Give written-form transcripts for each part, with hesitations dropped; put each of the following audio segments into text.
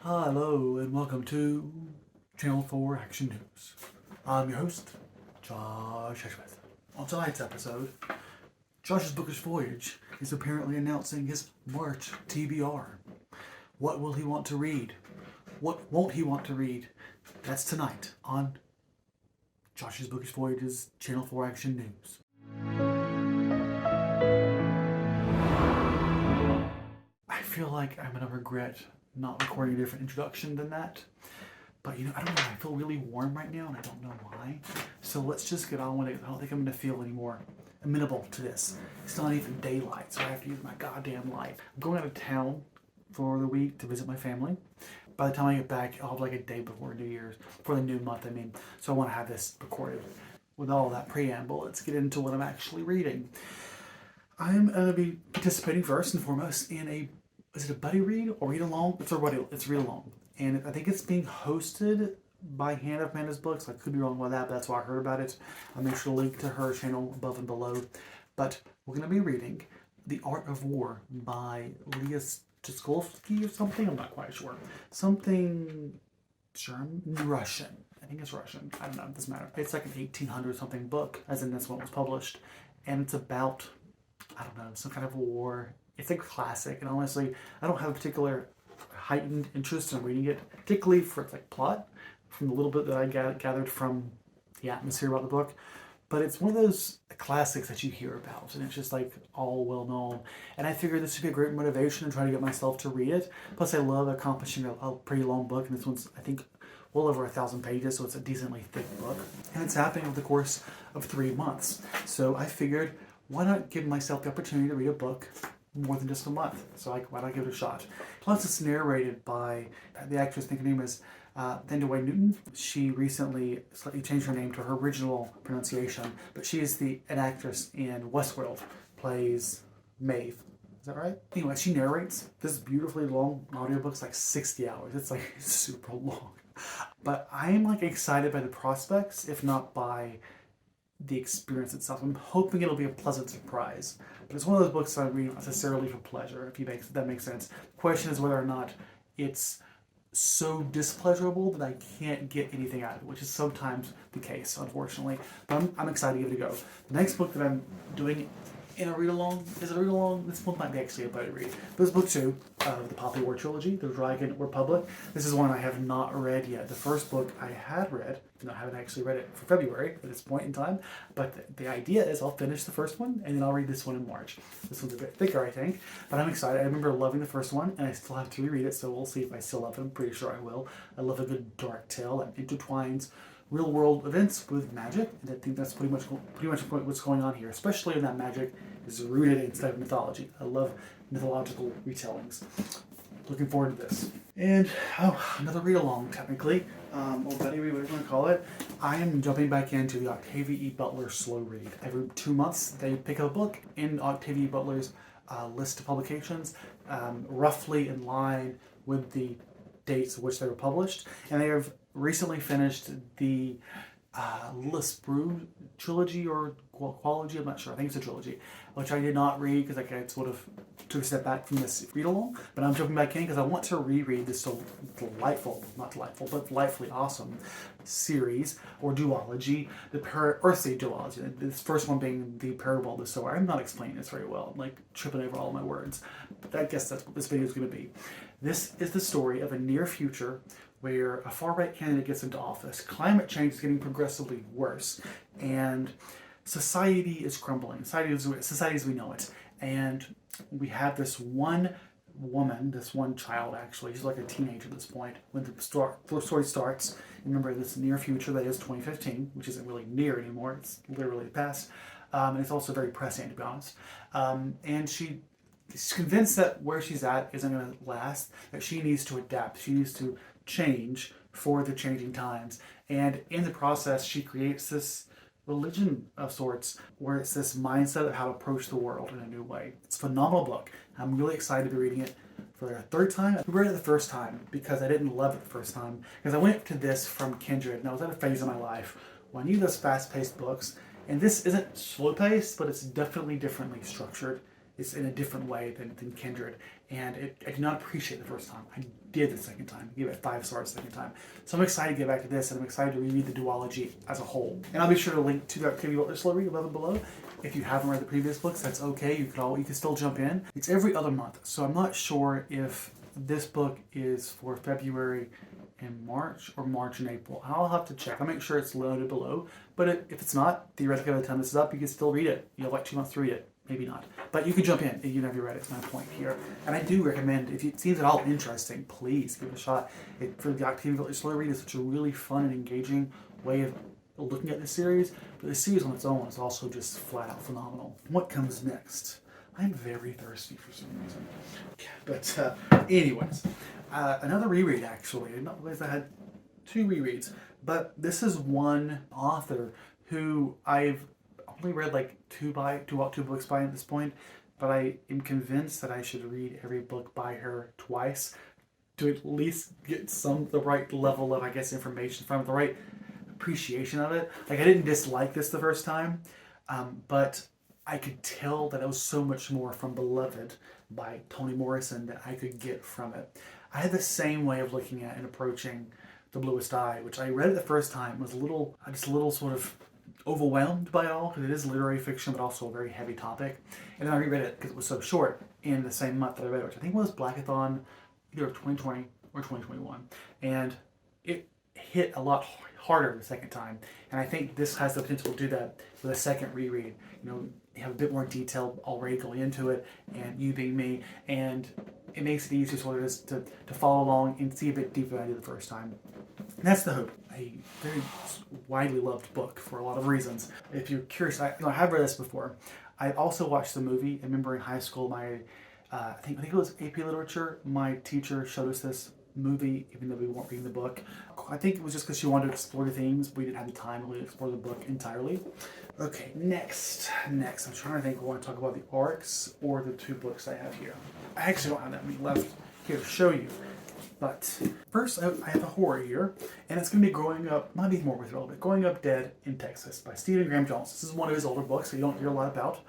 Hello and welcome to Channel 4 Action News. I'm your host, Josh Smith. On tonight's episode, Josh's Bookish Voyage is apparently announcing his March TBR. What will he want to read? What won't he want to read? That's tonight on Josh's Bookish Voyage's Channel 4 Action News. I feel like I'm going to regret not recording a different introduction than that. But I don't know, I feel really warm right now and I don't know why. So let's just get on with it. I don't think I'm going to feel any more amenable to this. It's not even daylight, so I have to use my goddamn light. I'm going out of town for the week to visit my family. By the time I get back, I'll have like a day before New Year's, for the new month, I mean. So I want to have this recorded. With all that preamble, let's get into what I'm actually reading. I'm going to be participating first and foremost in is it a buddy read or read along? It's read along. And I think it's being hosted by Hannah of Amanda's Books. I could be wrong about that, but that's why I heard about it. I'll make sure to link to her channel above and below. But we're going to be reading The Art of War by Leah Skolsky or something. I'm not quite sure. Something German? Russian. I think it's Russian. I don't know. It doesn't matter. It's like an 1800 something book, as in this one was published. And it's about, I don't know, some kind of war. It's a classic, and honestly, I don't have a particular heightened interest in reading it, particularly for its plot, from the little bit that I gathered from the atmosphere about the book. But it's one of those classics that you hear about, and it's just all well known. And I figured this would be a great motivation to try to get myself to read it. Plus, I love accomplishing a pretty long book, and this one's, I think, well over 1,000 pages, so it's a decently thick book. And it's happening over the course of 3 months. So I figured, why not give myself the opportunity to read a book more than just a month? So why not give it a shot? Plus, it's narrated by the actress, I think her name is Thandaway Newton. She recently slightly changed her name to her original pronunciation, but she is an actress in Westworld, plays Maeve. Is that right? Anyway, she narrates this beautifully long audiobook. It's 60 hours. It's super long. But I'm excited by the prospects, if not by the experience itself. I'm hoping it'll be a pleasant surprise. But it's one of those books I read necessarily for pleasure, if that makes sense. The question is whether or not it's so displeasurable that I can't get anything out of it, which is sometimes the case, unfortunately. But I'm excited to give it a go. The next book that I'm doing in a read-along, is it a read-along? This one might be actually a buddy read. This is book 2 of the Poppy War trilogy, The Dragon Republic. This is one I have not read yet. The first book I had read, and I haven't actually read it for February at this point in time, but the idea is I'll finish the first one, and then I'll read this one in March. This one's a bit thicker, I think, but I'm excited. I remember loving the first one, and I still have to reread it, so we'll see if I still love it. I'm pretty sure I will. I love a good dark tale that intertwines real-world events with magic, and I think that's pretty much what's going on here, especially when that magic is rooted inside of mythology. I love mythological retellings. Looking forward to this. And, another read-along, technically, or buddy read, whatever you want to call it. I am jumping back into the Octavia E. Butler slow read. Every 2 months, they pick up a book in Octavia E. Butler's list of publications, roughly in line with the dates of which they were published. And they have recently finished the Lisbru trilogy or qualogy, I'm not sure, I think it's a trilogy, which I did not read because I sort of took a step back from this read-along, but I'm jumping back in because I want to reread this so delightfully awesome series, or duology, Earthsea duology, this first one being the Parable of the Sower. I'm not explaining this very well, I'm tripping over all my words, but I guess that's what this video is going to be. This is the story of a near future where a far-right candidate gets into office. Climate change is getting progressively worse, and society is crumbling. Society as we know it. And we have this one woman, this one child actually, she's like a teenager at this point, when the story starts. Remember, this near future, that is 2015, which isn't really near anymore, it's literally the past. And it's also very prescient, to be honest. And she's convinced that where she's at isn't going to last, that she needs to adapt, she needs to change for the changing times. And in the process, she creates this religion of sorts where it's this mindset of how to approach the world in a new way. It's a phenomenal book. I'm really excited to be reading it for the third time. I read it the first time because I didn't love it the first time, because I went to this from Kindred, and I was at a phase in my life when I need those fast-paced books, and this isn't slow-paced, but it's definitely differently structured. It's in a different way than Kindred. and I did not appreciate it the first time. I did the second time. I gave it 5 stars the second time. So I'm excited to get back to this, and I'm excited to reread the duology as a whole. And I'll be sure to link to that Octavia Butler slow read above and below. If you haven't read the previous books, that's okay. You can still jump in. It's every other month, so I'm not sure if this book is for February and March or March and April. I'll have to check. I'll make sure it's loaded below. But if it's not, theoretically by the time this is up, you can still read it. You have like 2 months to read it. Maybe not. But you can jump in if you've never read it. It's my point here. And I do recommend, if it seems at all interesting, please give it a shot. For the Octavia Butler slow read is such a really fun and engaging way of looking at the series. But the series on its own is also just flat out phenomenal. What comes next? I'm very thirsty for some reason. But anyways, another reread actually. Not because I had 2 rereads, but this is one author who I've only read like 2 books by at this point, but I am convinced that I should read every book by her twice to at least get the right level of, I guess, information from it, the right appreciation of it. Like, I didn't dislike this the first time, but I could tell that it was so much more from Beloved by Toni Morrison that I could get from it. I had the same way of looking at and approaching The Bluest Eye, which I read it the first time, was just a little sort of overwhelmed by it all, because it is literary fiction, but also a very heavy topic. And then I reread it because it was so short in the same month that I read it, which I think was Blackathon, either 2020 or 2021. And it hit a lot harder the second time. And I think this has the potential to do that with a second reread. You have a bit more detail already going into it, and you being me, and it makes it easier sort of just to follow along and see a bit deeper than I did the first time. And that's The Hope, a very widely loved book for a lot of reasons. If you're curious, I have read this before. I also watched the movie. I remember in high school, I think it was AP Literature, my teacher showed us this movie, even though we weren't reading the book. I think it was just because she wanted to explore the themes. We didn't have the time to explore the book entirely. Okay, next. I'm trying to think if I want to talk about the arcs or the 2 books I have here. I actually don't have that many left here to show you. But first, I have a horror here, and it's going to be Growing Up, might be more with relevant, Growing Up Dead in Texas by Stephen Graham Jones. This is one of his older books that you don't hear a lot about.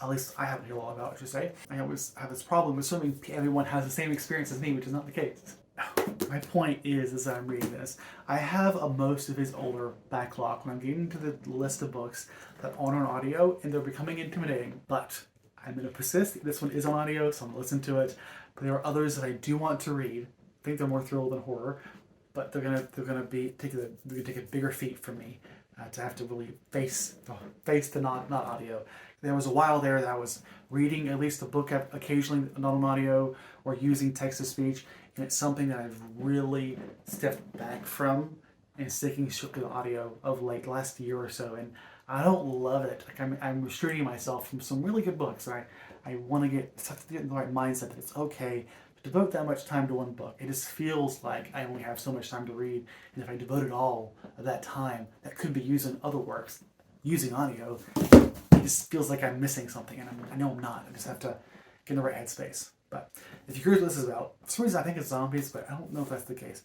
At least I haven't heard a lot about, I should say. I always have this problem assuming everyone has the same experience as me, which is not the case. My point is, as I'm reading this, I have most of his older backlog when I'm getting to the list of books that aren't on audio, and they're becoming intimidating. But I'm going to persist. This one is on audio, so I'm going to listen to it. But there are others that I do want to read. I think they're more thrill than horror, but they're gonna take a bigger feat for me to have to really face the not audio. There was a while there that I was reading at least a book occasionally not on audio or using text to speech, and it's something that I've really stepped back from and sticking strictly to audio of like last year or so, and I don't love it. Like I'm restraining myself from some really good books. I want to get in the right mindset that it's okay to devote that much time to one book. It just feels like I only have so much time to read, and if I devoted all of that time that could be used in other works using audio, it just feels like I'm missing something, and I know I'm not. I just have to get in the right headspace. But if you're curious what this is about, for some reason I think it's zombies, but I don't know if that's the case.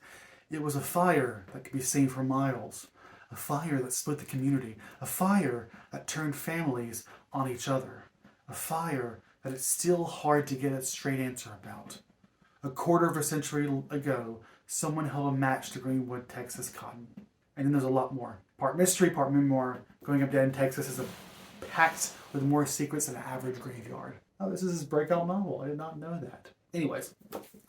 It was a fire that could be seen for miles, a fire that split the community, a fire that turned families on each other, a fire that it's still hard to get a straight answer about. A quarter of a century ago, someone held a match to Greenwood, Texas cotton. And then there's a lot more. Part mystery, part memoir. Growing Up Dead in Texas is packed with more secrets than an average graveyard. Oh, this is his breakout novel. I did not know that. Anyways,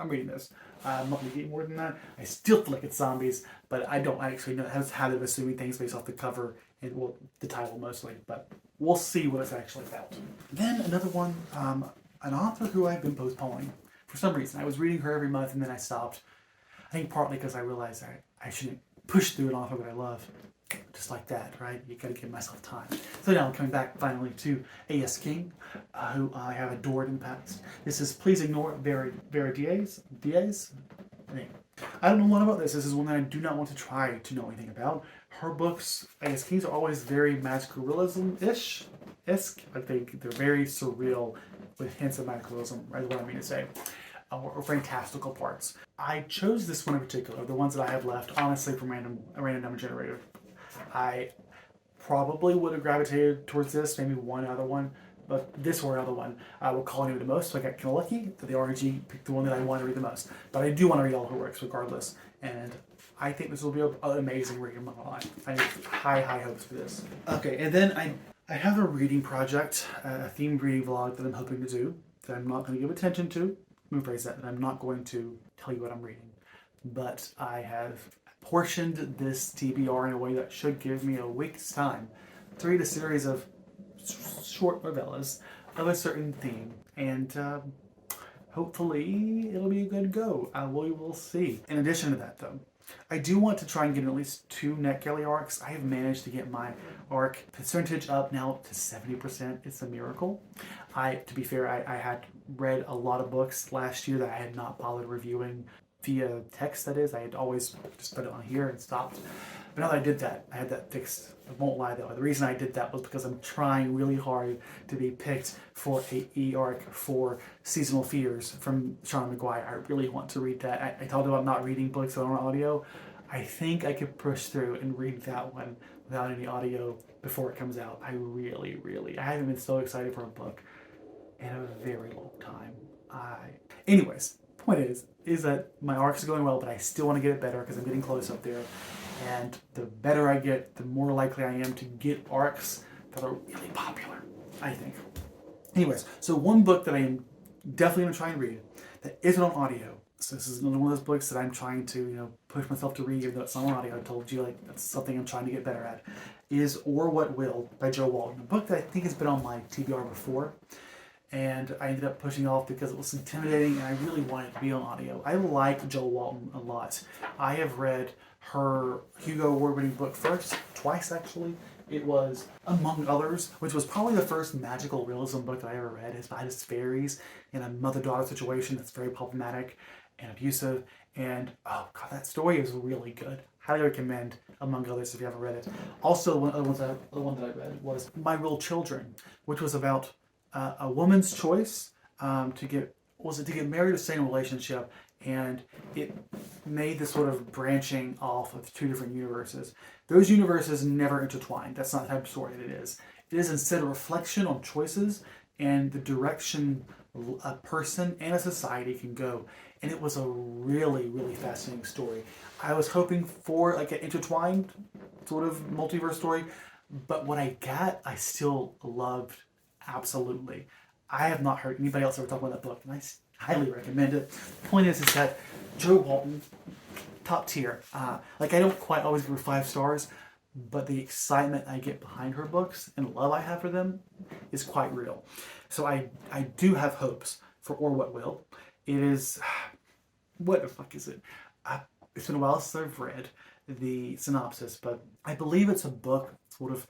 I'm reading this. I'm not going to get more than that. I still feel like it's zombies, but I don't actually know how they're assuming things based off the cover and the title mostly. But we'll see what it's actually about. Then another one, an author who I've been postponing. For some reason, I was reading her every month and then I stopped. I think partly because I realized I shouldn't push through an author that I love just like that, right? You gotta give myself time. So now I'm coming back finally to A.S. King, who I have adored in the past. This is Please Ignore Vera Diaz. I don't know a lot about this. This is one that I do not want to try to know anything about. Her books, A.S. King's, are always very magical realism-ish. Like they're very surreal with hints of magical realism, right? What I mean to say. Or fantastical parts. I chose this one in particular, the ones that I have left, honestly, from a random number generator. I probably would have gravitated towards this, maybe one other one, but this or another one will call me the most. So I got kind of lucky that the RG picked the one that I want to read the most. But I do want to read all her works regardless. And I think this will be an amazing read in my life. I have high hopes for this. Okay, and then I have a reading project, a themed reading vlog that I'm hoping to do, that I'm not going to give attention to. Let me phrase that I'm not going to tell you what I'm reading. But I have portioned this TBR in a way that should give me a week's time to read a series of short novellas of a certain theme. And hopefully it'll be a good go. We will see. In addition to that though, I do want to try and get at least 2 NetGalley arcs. I have managed to get my arc percentage up now to 70%. It's a miracle. To be fair, I had read a lot of books last year that I had not bothered reviewing via text, that is. I had always just put it on here and stopped. But now that I did that, I had that fixed. I won't lie though, the reason I did that was because I'm trying really hard to be picked for a e-arc for Seasonal Fears from Sean McGuire. I really want to read that. I talked about not reading books on audio. I think I could push through and read that one without any audio before it comes out. I haven't been so excited for a book in a very long time. Anyways, point is that my arc is going well, but I still want to get it better because I'm getting close up there. And the better I get, the more likely I am to get arcs that are really popular, I think. Anyways, so one book that I am definitely going to try and read that isn't on audio. So this is one of those books that I'm trying to, push myself to read, even though it's not on audio. I told you, that's something I'm trying to get better at, is Or What Will by Joe Walton. A book that I think has been on my TBR before. And I ended up pushing off because it was intimidating and I really wanted it to be on audio. I like Joe Walton a lot. I have read her Hugo Award-winning book first, twice actually. It was Among Others, which was probably the first magical realism book that I ever read. It's by this fairies in a mother-daughter situation that's very problematic and abusive. And oh god, that story is really good. Highly recommend Among Others if you haven't read it. Also, the one that I read was My Real Children, which was about a woman's choice to get married or stay in a relationship, and it made this sort of branching off of 2 different universes. Those universes never intertwined. That's not the type of story that it is. It is instead a reflection on choices and the direction a person and a society can go. And it was a really fascinating story. I was hoping for like an intertwined sort of multiverse story, but what I got, I still loved absolutely. I have not heard anybody else ever talk about that book, and I highly recommend it. The point is that Joe Walton, top tier. I don't quite always give her 5 stars, but the excitement I get behind her books and the love I have for them is quite real. So I do have hopes for Or What Will. It is, what the fuck is it? It's been a while since I've read the synopsis, but I believe it's a book sort of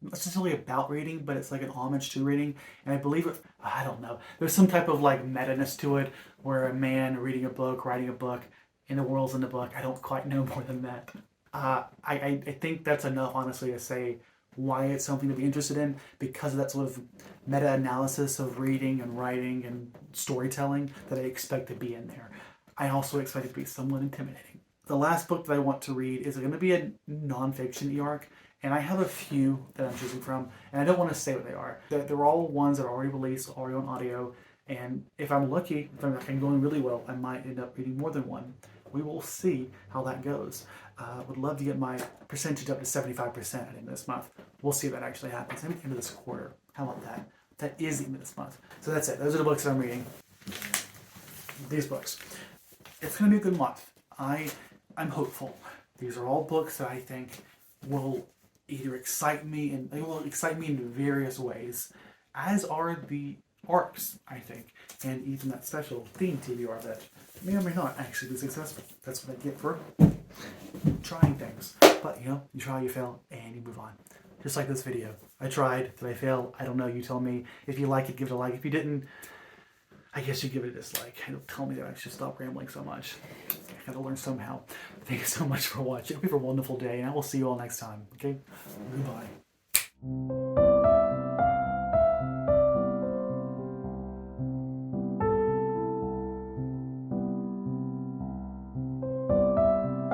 not necessarily about reading, but it's like an homage to reading. And I believe it, I don't know, there's some type of like meta-ness to it where a man reading a book, writing a book, and the world's in the book. I don't quite know more than that. I think that's enough, honestly, to say why it's something to be interested in, because of that sort of meta-analysis of reading and writing and storytelling that I expect to be in there. I also expect it to be somewhat intimidating. The last book that I want to read is going to be a non-fiction e-arc, and I have a few that I'm choosing from, and I don't want to say what they are. They're all ones that are already released, already on audio, and if I'm lucky, if I'm going really well, I might end up reading more than one. We will see how that goes. Would love to get my percentage up to 75% at the end of this month. We'll see if that actually happens at the end of this quarter. How about that? That is the end of this month. So that's it. Those are the books that I'm reading. These books. It's going to be a good month. I'm hopeful. These are all books that I think will either excite me, and they will excite me in various ways, as are the arcs, I think, and even that special theme TBR that may or may not actually be successful. That's what I get for trying things. But you try, you fail, and you move on. Just like this video. I tried, did I fail? I don't know, you tell me. If you like it, give it a like. If you didn't, I guess you give it a dislike. It'll tell me that I should stop rambling so much. I gotta learn somehow. Thank you so much for watching. Hope you have a wonderful day, and I will see you all next time. Okay? Goodbye.